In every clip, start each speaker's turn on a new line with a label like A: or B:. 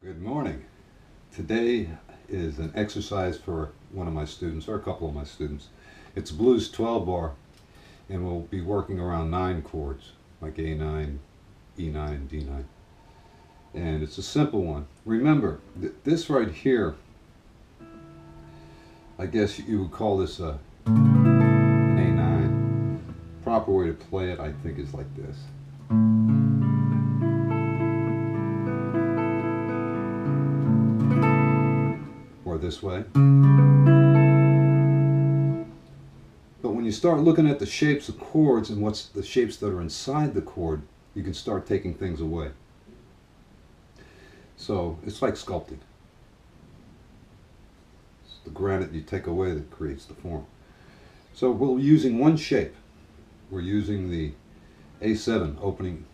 A: Good morning. Today is an exercise for one of my students, or a couple of my students. It's blues 12 bar, and we'll be working around 9 chords, like A9, E9, and D9. And it's a simple one. Remember, this right here, I guess you would call this an A9. Proper way to play it, I think, is like this. Or this way. But when you start looking at the shapes of chords and what's the shapes that are inside the chord, you can start taking things away. So it's like sculpting. It's the granite you take away that creates the form. So we're using one shape. We're using the A7, open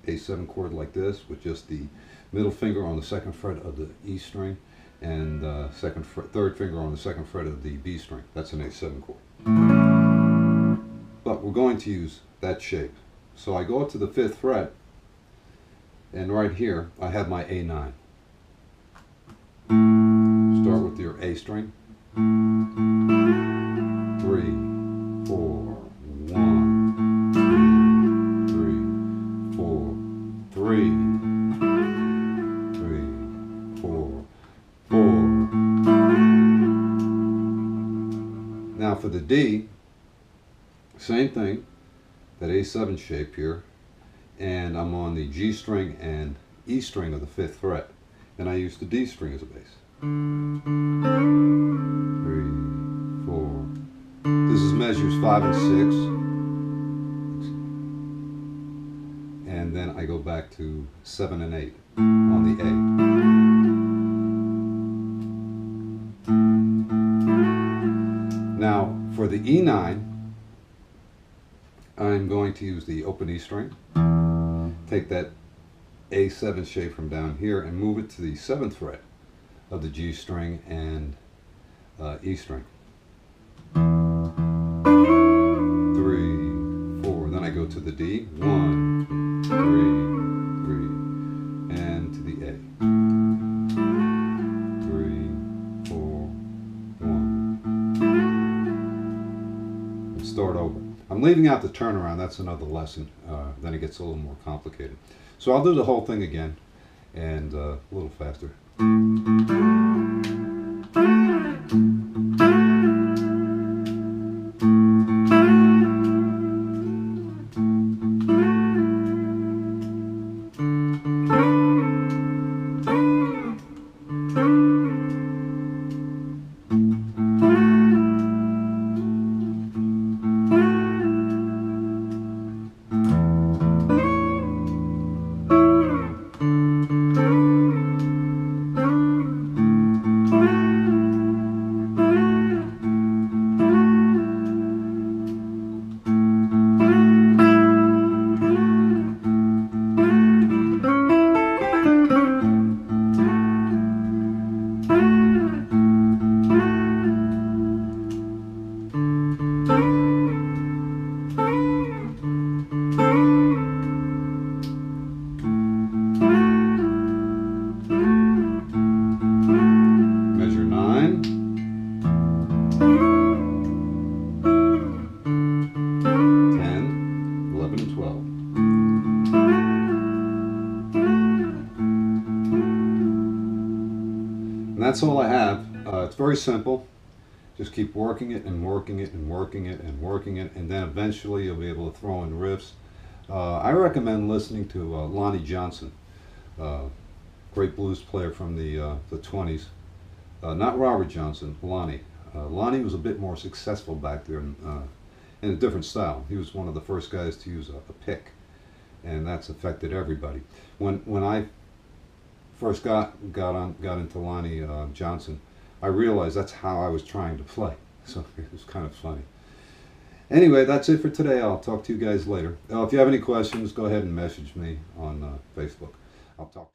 A: A7 chord like this, with just the middle finger on the second fret of the E string and third finger on the second fret of the B string. That's an A7 chord. But we're going to use that shape. So I go up to the 5th fret, and right here I have my A9. Start with your A string. 3, 4, 1, 2, 3, 4, 3, 4, 4. Now for the D, same thing, that A7 shape here, and I'm on the G string and E string of the 5th fret, and I use the D string as a bass. 3, 4. This is measures 5 and 6, and then I go back to 7 and 8 on the A. Now for the E9, I'm going to use the open E string, take that A7 shape from down here and move it to the 7th fret of the G string and E string. 3, 4. Then I go to the D. 1, 3, 3, and to the A. 3, 4, 1. And start over. I'm leaving out the turnaround. That's another lesson. Then it gets a little more complicated. So I'll do the whole thing again, and a little faster. Measure 9, 10, 11, and 12. And that's all I have. It's very simple. Just keep working it and working it and working it and working it, and then eventually you'll be able to throw in riffs. I recommend listening to Lonnie Johnson, great blues player from the 20s. Not Robert Johnson, Lonnie. Lonnie was a bit more successful back there in a different style. He was one of the first guys to use a pick, and that's affected everybody. When I first got into Lonnie Johnson, I realized that's how I was trying to play. So it was kind of funny. Anyway, that's it for today. I'll talk to you guys later. If you have any questions, go ahead and message me on Facebook. I'll talk to you.